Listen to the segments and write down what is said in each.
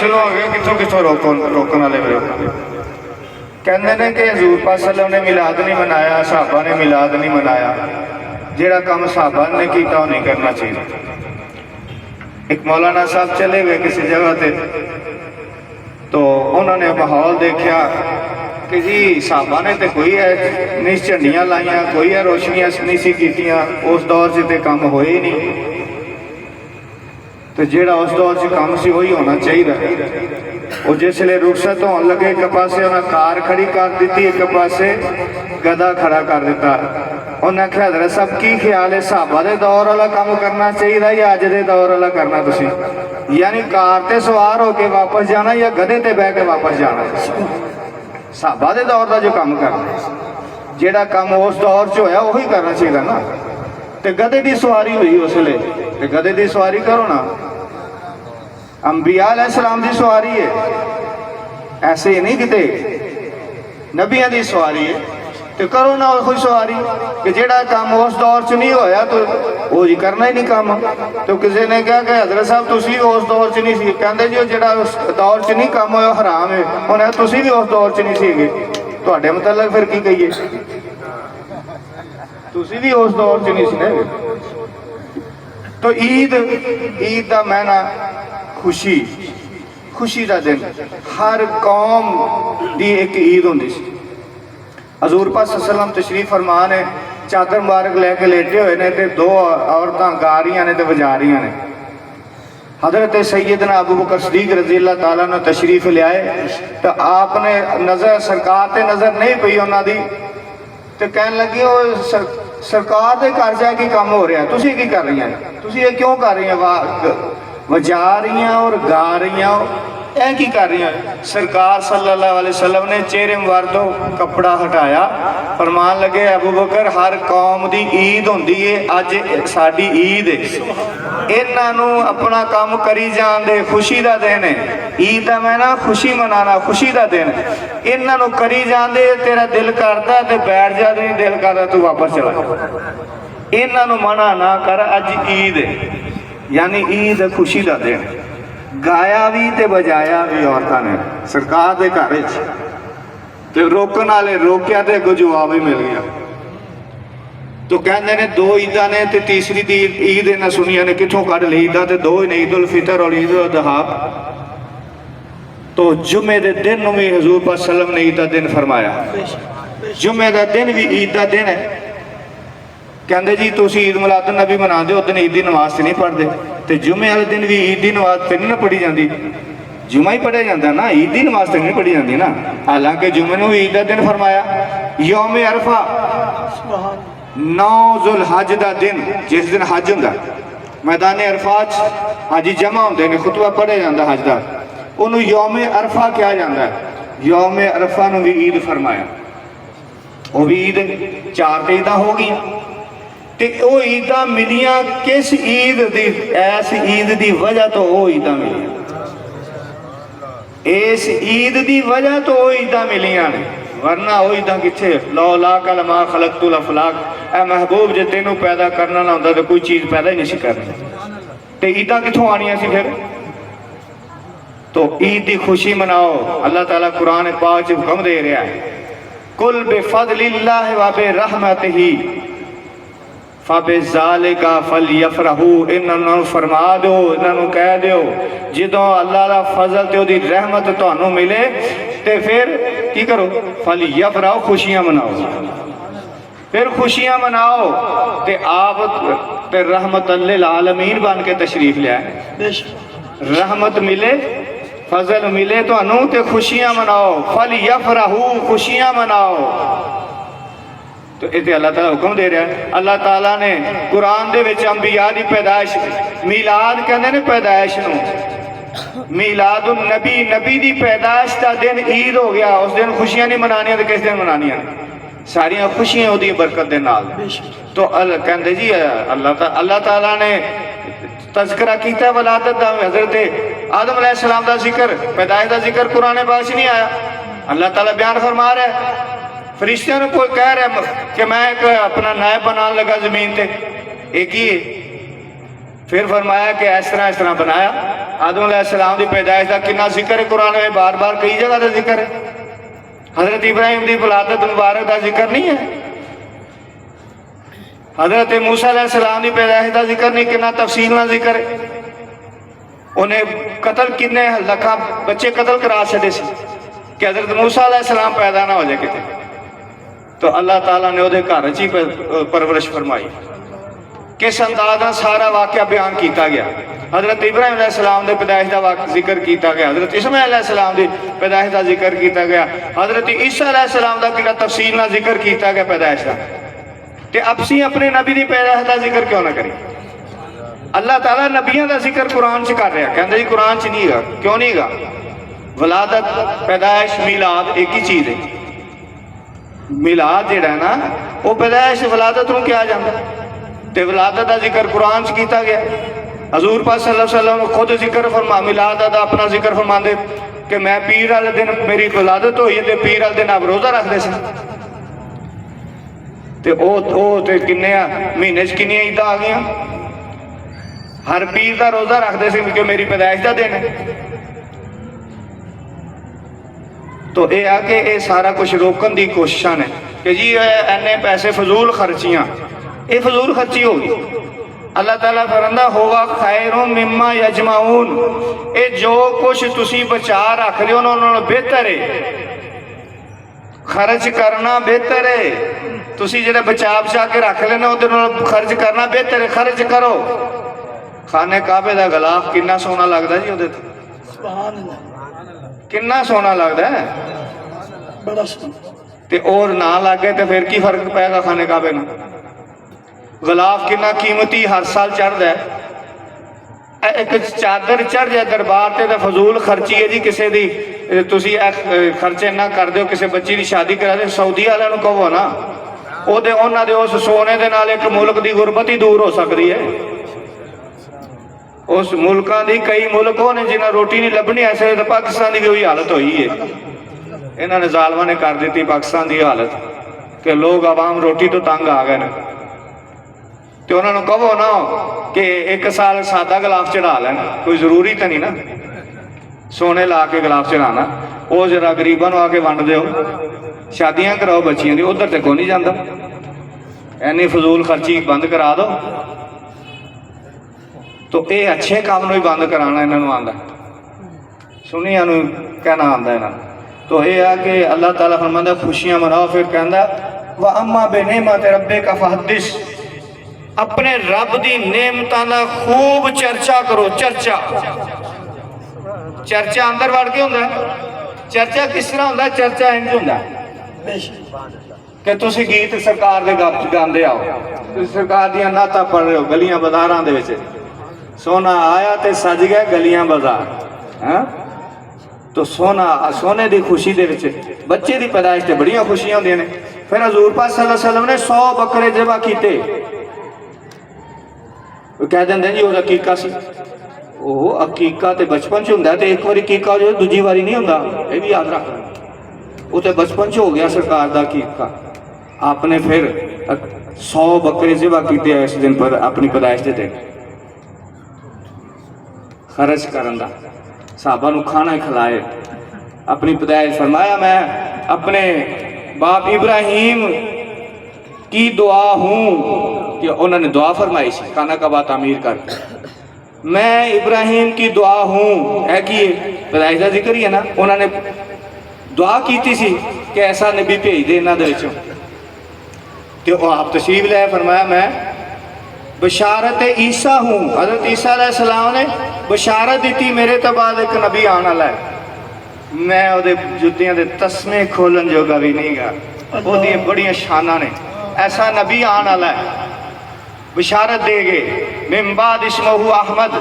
शुरू हो गए कितों कितों रोकन वाले भी कहते हैं कि हजूर पाक सल्लल्लाहु अलैहि वसल्लम ने मिलाद नहीं मनाया, सहाबा ने मिलाद नहीं मनाया, जिहड़ा काम सहाबा ने किया वो नहीं करना चाहिए। एक मौलाना साहब चले गए किसी जगह पे, तो उन्होंने माहौल देखा कि जी सहाबा ने तो कोई है नहीं झंडियाँ लाइया, कोई है रोशनियां नहीं सी कीतियां, उस दौर से तो काम होए ही नहीं, तो जेड़ा उस दौर से काम से वही होना चाहिए। और जिसले रुखसत होने लगे एक पासे उन्हें कार खड़ी कर दी, एक पासे गधा खड़ा कर दिता। उन्हें आख्या हज़रत साहब की ख्याल है, सहाबा के दौर वाला काम करना चाहिए या अज के दौर वाला करना तुसी, यानी कार ते सवार होके वापस जाना या गधे ते बह के वापस जाना? सहाबा के दौर का जो काम करना, जेड़ा काम उस दौर च होया वही करना चाहिए ना। तो गधे की सवारी हुई उसले, तो गधे की सवारी करो ना, अंबिया अलैहिस्सलाम की सवारी है, ऐसे नहीं किते नबिया की सवारी है, तो करो ना कोई सवारी कि जेड़ा काम उस दौर च नहीं होया तो वो जी करना ही नहीं काम। तो किसी ने कहा कि हज़रत साहब तुसी उस दौर च नहीं सी, कहते जी जेड़ा उस दौर च नहीं काम होया हराम है, उन्हें तुसी भी उस दौर च नहीं सीगे, तुहाडे मुतल्लक फिर की कहिए, तुसी भी उस दौर च नहीं सी। तो ईद का मैना खुशी, खुशी का दिन, हर कौम की एक ईद होंदी सी। हजूर पाक सल्लल्लाहु अलैहि वसल्लम तशरीफ फरमा ने चादर मुबारक लैके लेटे हुए ने, ते दो औरतां गा रही ने ते बजा रही ने। हजरत सैयदना अबू बकर सिद्दीक रज़ी अल्लाह तआला ने तशरीफ लियाए, तो आपने नज़र सरकार ते नज़र नहीं पई उन्हां दी, तो कहन लगी सरकार के घर जा के काम हो रहा, तुसी की कर रही हैं, तुसी ये क्यों कर रही हैं, वजा रही हैं और गा रही हैं, ऐ की कर रही हैं? सरकार सल्लल्लाहु अलैहि वसल्लम ने चेहरे मुबारक तो कपड़ा हटाया, फरमान लगे अबू बकर हर कौम की ईद होंदी है, अज साडी ईद है, इन्हों अपना काम करी जान दे, खुशी का दिन है, ईद का मैं ना खुशी मनाना, खुशी का दिन, इन्हों करी जान दे, तेरा दिल करता तो बैठ जा, नहीं दिल करता तू वापस चला, इन्हों मना ना कर, अज ईद है, यानी ईद खुशी का दिन। गाया भी ते बजाया भी औरतों ने सरकार के घर, तो रोकन वाले रोकया तो अगों जवाब ही मिल गया। तो कहते ने दो ईदा ने, तो तीसरी ईद इन्हें सुनिया ने कितों कढ़ ली, ईदा तो दो ही ने, ईद उल फितर और ईद उल अज़हा। तो जुमे के दिन भी हजूर पाक सल्लल्लाहु अलैहि वसल्लम ने ईद का दिन फरमाया, जुमे का दिन भी ईद का दिन है। कहते जी तुम ईद मिलाद नबी मना दो, उस दिन ईद की नमाज नहीं पढ़ते, तो जुमे वाले दिन भी ईद की नमाज तो नहीं ना पढ़ी जाती, जुमा ही पढ़िया जाता ना, ईद की नमाज तो नहीं पढ़ी जाती ना। हालांकि जुमे ने भी ईद का दिन फरमाया। यौम अरफा 9 जुल हज का दिन, जिस दिन हज होंदा, मैदान अरफात हाजी जमा होंगे ने, खुतबा पढ़िया जाता हज का, उन्होंने यौम अरफा कहा जाता है। यौम अरफा भी ईद फरमाया, वो भी ईद 4 ईदा हो गई, तो वो ईदा मिलियां किस ईद दी, ऐस ईद की वजह तो वो ईदा मिलियां, इस ईद की वजह तो वो ईदा मिलियां ने, वरना वो ईदा किथे। लौला कल मा खलकतुल अफलाक, ऐ महबूब जे तेनों पैदा करना ना होंदा तो कोई चीज़ पैदा ही नहीं सी करनी, तो ईदा कितों आनियां सी फिर। तो ईद की खुशी मनाओ, अल्लाह ताला कुरान पाक च हुक्म दे रहा है, कुल बिफज़लिल्लाहि व बिरहमतिही फ़बिज़ालिका फ़लयफ़रहू, इन्होंने फरमा दो, इन्होंने कह दो जो अल्लाह का फजल तो उसकी रहमत तुहानू मिले, तो फिर की करो, फ़लयफ़रहू, खुशियां मनाओ, फिर खुशियां मनाओ। तो आप तो रहमत लिल आलमीन बन के तशरीफ लिया, रहमत मिले फजल मिले तुहानू, तो खुशियां मनाओ, फ़लयफ़रहू, खुशियां मनाओ। तो ये अल्लाह ताला हुक्म दे रहा है। अल्लाह ताला ने कुरान दे विच अंबिया की पैदाइश, मीलाद कहते हैं पैदाइश नूं, मीलादुन नबी, नबी की पैदाइश का दिन ईद हो गया, उस दिन खुशियां नहीं मनानियां, तो किस दिन मनानियां? सारियां खुशियां उहदी बरकत दे नाल। तो कहते जी अल्लाह ताला ने तज़किरा किया वलादत का, हज़रत आदम अलैहिस्सलाम का जिक्र, पैदाइश का जिक्र कुरान पाक च नहीं आया। अल्लाह ताला बयान फरमा रहा है, फरिश्तियों ने कोई कह रहा है कि मैं एक अपना नायब बनाने लगा जमीन पे, एक ही। फिर फरमाया कि इस तरह बनाया, आदम अलैहिस्सलाम की पैदाइश का कितना जिक्र है कुरान में, बार बार कई जगह का जिक्र है। हजरत इब्राहिम की विलादत मुबारक का जिक्र नहीं है। हजरत मूसा अलैहिस्सलाम की पैदाइश का जिक्र नहीं, कितना तफसील ना जिक्र है। उन्हें कतल किन्ने लखा बच्चे कतल करा छे सी कि हजरत मूसा अलैहिस्सलाम पैदा ना हो जाए कितने, तो अल्लाह ताला ने उहदे घर च ही परवरिश फरमाई। किस अंदाज का सारा वाकया बयान किया गया। हजरत इब्राहिम अलैहिस्सलाम के पैदाइश का जिक्र किया गया, हजरत इस्माइल अलैहिस्सलाम की पैदाइश का जिक्र किया गया, हजरत ईसा अलैहिस्सलाम का कितना तफसील ना जिक्र किया गया पैदाइश का। तो असी अपने नबी की पैदाइश का जिक्र क्यों ना करिए। अल्लाह ताला नबियों का जिक्र कुरान च कर रहा, कहते जी कुरान च नहीं है, क्यों नहीं है। विलादत पैदाइश मिलाद एक ही चीज़ है। मिलाद जिहड़ा है ना वो पैदाइश विलादत को कहा जाता है, तो विलादत का जिक्र कुरान च किया गया। हजूर पाक सल्लल्लाहु अलैहि वसल्लम खुद जिक्र फरमा मिलाद का अपना जिक्र फरमाते कि मैं पीर वाले दिन मेरी विलादत हुई है, तो पीर वाले दिन आप रोज़ा रखते थे। तो किन्ने महीने किन्नी ईदां आ गई, हर पीर का रोज़ा रखते थे क्योंकि मेरी पैदाइश का दिन है। तो यह है कि ये सारा कुछ रोकन की कोशिश ने कि जी इन्ने पैसे फजूल खर्चियाँ, ये फजूल खर्ची होगी। अल्लाह ताला फरमांदा होगा खैरों मिम्मा यजमाऊन, ये जो कुछ तुसी बचा रख रहे हो उन्होंने बेहतर है, खर्च करना बेहतर है। तुसी जिहड़े बचा के रख लेना उहदे खर्च करना बेहतर है, खर्च करो। खाने काबे का गलाफ कितना सोना लगता जी, उहदे कितना सोना लगता है, बड़ा सोना। और ना लगे तो फिर की फर्क पैगा खाने काबे ना। गलाफ कितना कीमती हर साल चढ़ता है। एक चादर चढ़ जाए दरबार से तो फजूल खर्ची है जी किसी की, तुसी खर्चे ना कर दो किसी बच्ची की शादी करा दे, सऊदी वाले को कहो ना उन्होंने उस सोने के नाल एक मुल्क की गुरबत ही दूर हो सकती है। उस मुल्कों की कई मुल्क हो ने जिन्हें रोटी नहीं लभनी, ऐसे तो पाकिस्तान की भी वही हालत हुई है। इन्होंने जालमा ने कर दी पाकिस्तान की हालत कि लोग आवाम रोटी तो तंग आ गए। तो उन्होंने कहो ना कि एक साल सादा गिलाफ चढ़ा लेना, कोई जरूरी तो नहीं ना सोने ला के गिलाफ चढ़ाना। वो जरा गरीबों आके वंड दो, शादियां कराओ बच्चियों की, उधर तो कोई नहीं जाता। इन्नी फजूल खर्ची बंद करा दो। तो ये अच्छे काम ही बंद कराना इन्होंने आंदा, सुनिया कहना आंदा इन्होंने। तो यह है कि अल्लाह ताला फरमांदा खुशियां मनाओ, फिर कहता व अम्मा बेनेमत रब्बे का फहदिस, अपने रब की नेमतां दा खूब चर्चा करो। चर्चा चर्चा अंदर वड़ के होंदा, चर्चा किस तरह होंदा, चर्चा इंज होंदा कि तुसी गीत सरकार दे गांदे आओ, तुसी सरकार दियां नातां पढ़ रहे हो गलियां बाजारां दे विच, सोना आया ते सज गया गलियां बाजार। तो सोने की खुशी दे विच बच्चे की पैदाइश ते बड़ियां खुशियां होंदियां ने। फिर हजूर पाक सल्लल्लाहु अलैहि वसल्लम ने 100 बकरे ज़िबा कीते। कह देंगे जी वो अकीका सी, वो अकीका तो बचपन च होंदा, तो एक बार अकीका हो जाए दूजी बारी नहीं होंदा, ये भी याद रखना। वो तो बचपन च हो गया सरकार का अकीका। आपने फिर 100 बकरे ज़िबा कीते इस दिन पर अपनी पैदाइश के दिन, खर्च करन दा, साहबा नूं खाना खिलाए, अपनी पैदाइश। फरमाया मैं अपने बाप इब्राहिम की दुआ हूँ, कि उन्होंने दुआ फरमाई सी खाना कबा तामीर करके, मैं इब्राहिम की दुआ हूँ, है कि पैदाइश का जिक्र ही है ना। उन्होंने दुआ की सी कि ऐसा नबी भेज दे इन्हों के, तो आप तशरीफ लाए। फरमाया मैं बशारत ईसा हूँ, हजरत ईसा अलैहिस्सलाम ने बशारत दी मेरे तो बाद एक नबी आने वाला है, मैं वो जुतियां दे तस्मे खोलन जोगा भी नहीं गा, वो बड़ियां शाना ने, ऐसा नबी आने वाला है। बशारत दे गए मिन बाद इस्महु अहमद,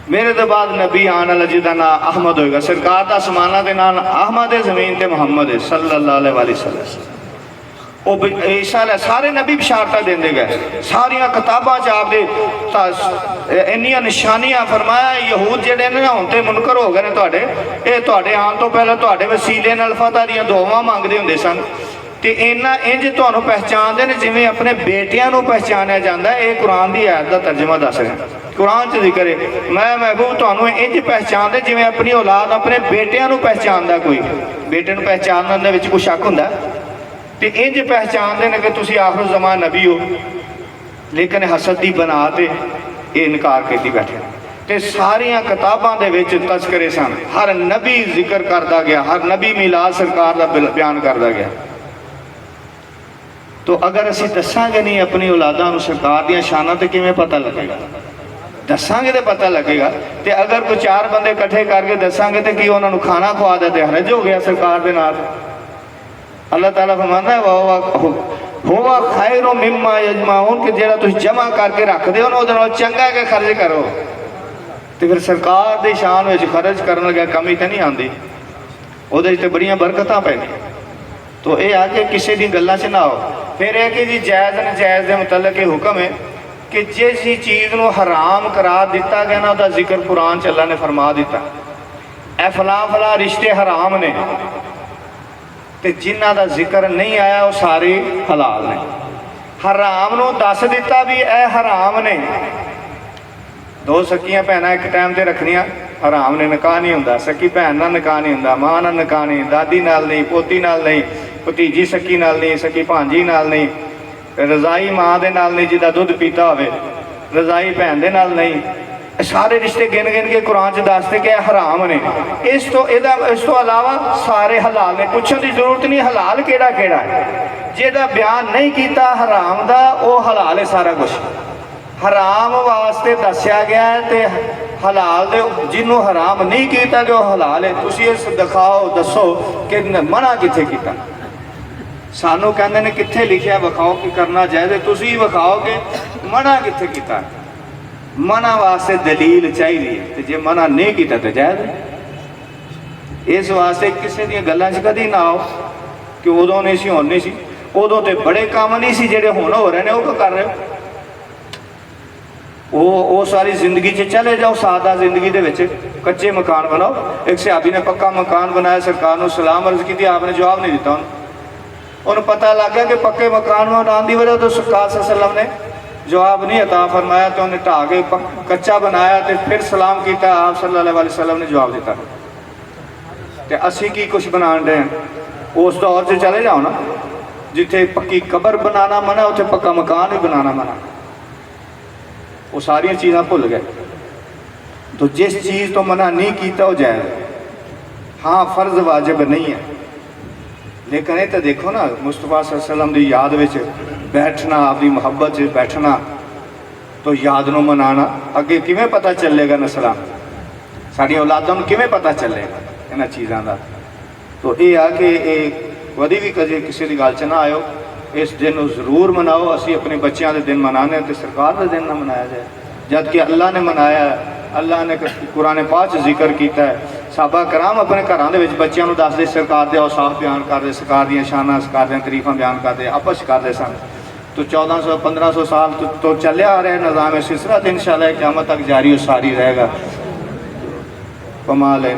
मेरे तो बाद नबी आने वाला जिदा नाम अहमद होगा। सरकार का समाना के नाम अहमद है, जमीन ते मुहम्मद है सल्लल्लाहु अलैहि वसल्लम। वो ईसा सारे नबी बशारत देंदे गए, सारिया किताबां च आपदे इन्नियां निशानियां। फरमाया यहूद जिहड़े ने हुण ते मुनकर हो गए ने तुहाडे, ये तुहाडे आने तो पहले तुहाडे वसीले नाल फतह दियां दुआवां मंगदे हुंदे सन, ते इन्ना इंज तुहानूं पहचानदे ने जिवें अपने बेटियां नूं पहचानिया जांदा है। ये कुरान की आयत का तर्जमा दस रहे हैं। कुरान च जिक्र है, मैं महबूब तुहानू इंज पहचानदे जिवें अपनी औलाद अपने बेटियां नू पहचानदा। कोई बेटे नू पहचानने दे विच कोई शक हुंदा? ते इंज पहचानदे ने कि तुसीं आखिर ज़मान नबी हो, लेकिन हसद दी बना ते ये इनकार करती बैठे। ते सारियां किताबां दे विच तस्करे सन, हर नबी जिक्र करदा गया, हर नबी मिलाद सरकार दा बयान करदा गया। तो अगर असीं दसांगे नहीं अपनी औलादां नूं सरकार दियां शानां, ते किवें पता लगेगा? दसांगे तो पता लगेगा। तो अगर कोई चार बंदे इकट्ठे करके दसांगे तो कि उन्होंने खाना खुआ दे तो हरज हो गया सरकार के नाल। अल्लाह ताला फरमांदा है होवा खैरो मिम्मा यजमाउन, कि जेड़ा तुसीं जमा करके रखदे हो ना उहदे नाल चंगा के खर्च करो। तो फिर सरकार की शान में खर्च करन लगे कमी तो नहीं आती, उहदे ते बड़ियां बरकतां पैंदियां। तो यह आ कि किसी दी गल्लां च ना आओ। फिर यह कि जी जायज़ नजायज़ के मुतलक ये हुक्म है कि जिस चीज़ को हराम करार दिता गया ना, उसका जिक्र कुरान च अल्लाह ने फरमा दिता, ए फलां फलां रिश्ते हराम ने, ते जिन्हां दा जिक्र नहीं आया वो सारे हलाल ने। हराम नूं दस दिता भी ए हराम ने। दो सकियां भैनां एक टाइम ते रखनियां हराम ने, निकाह नहीं हुंदा। सकी भैन नाल निकाह नहीं हुंदा, मां नाल निकाह नहीं, दादी नाल नहीं, पोती नाल नहीं, भतीजी सकी नाल नहीं, सकी भांजी नाल नहीं, रजाई मां दे नाल नहीं जिदा दुध पीता होवे, रजाई भैन दे नाल नहीं। सारे रिश्ते गिन गिन के कुरान च दसते कि हराम ने। इस तो अलावा सारे हलाल ने। पूछने की जरूरत नहीं हलाल केड़ा केड़ा है, जिहदा बयान नहीं किया हराम दा वो हलाल है सारा कुछ। हराम वास्ते दस्या गया है तो हलाल दे जिन्हों हराम नहीं किया कि वह हलाल है। तुसीं इस दिखाओ दसो कि मना कित्थे कीता। सानू कहते हैं कित्थे लिखिया विखाओ कि करना चाहिए, तुसीं विखाओ कि मना कित्थे कीता। मना वास्ते दलील चाहिए, तो जे मना नहीं किया तो जायज़। इस वास्ते किसी दी गल्लां च कदी ना आओ कि उदों नहीं सी हुण नहीं सी, उदों तो बड़े काम नहीं सी जिहड़े हुण हो रहे हैं, वो कर रहे हो। वो सारी जिंदगी च चले जाओ सादा जिंदगी दे विच कच्चे मकान बनाओ। एक सहाबी ने पक्का मकान बनाया, सरकार नूं सलाम अर्ज की, आपने जवाब नहीं दिता। उन्हें पता लग गया कि पक्के मकान बनाने की वजह तो सरकार सल्लम ने जवाब नहीं अता फरमाया, तो उन्हें ढा के कच्चा बनाया तो फिर सलाम किया, आप सल्लल्लाहु अलैहि वसल्लम ने जवाब दिता। तो असी की कुछ बना रहे हैं। उस दौर से चले जाओ ना जिथे पक्की कबर बनाना मना, उत्थे पक्का मकान भी बनाना मना। वो सारिया चीज़ां भुल गए। तो जिस चीज़ तो मना नहीं किया वो जायज़। हाँ फर्ज वाजिब नहीं है, लेकिन ये तो देखो ना मुस्तफा सल्लल्लाहु अलैहि वसल्लम की याद में बैठना, आपकी मुहब्बत से बैठना, तो याद नूं मनाना। अगे किवें पता चलेगा नस्लां साडी औलादां नूं किवें पता चलेगा इन्हां चीज़ां दा। तो ये आ कि कदी भी कदे किसी की गल च ना आयो। इस दिन को जरूर मनाओ। असी अपने बच्चों के दिन मनाने तो सरकार का दिन ना मनाया जाए, जबकि अल्लाह ने मनाया। अल्लाह ने कुरान पाक च जिक्र किया है। साहबा कराम अपने घरों के बच्चों को दसते, सरकार के औसाफ बयान करते, सरकार दी शाना सरकार दी तरीफा बयान करते, आपस करते सन। तो 1400-1500 साल तो चलिया आ रहा है निज़ाम सिलसिला, तो इंशाअल्लाह क़यामत तक जारी और सारी रहेगा। कमाल है।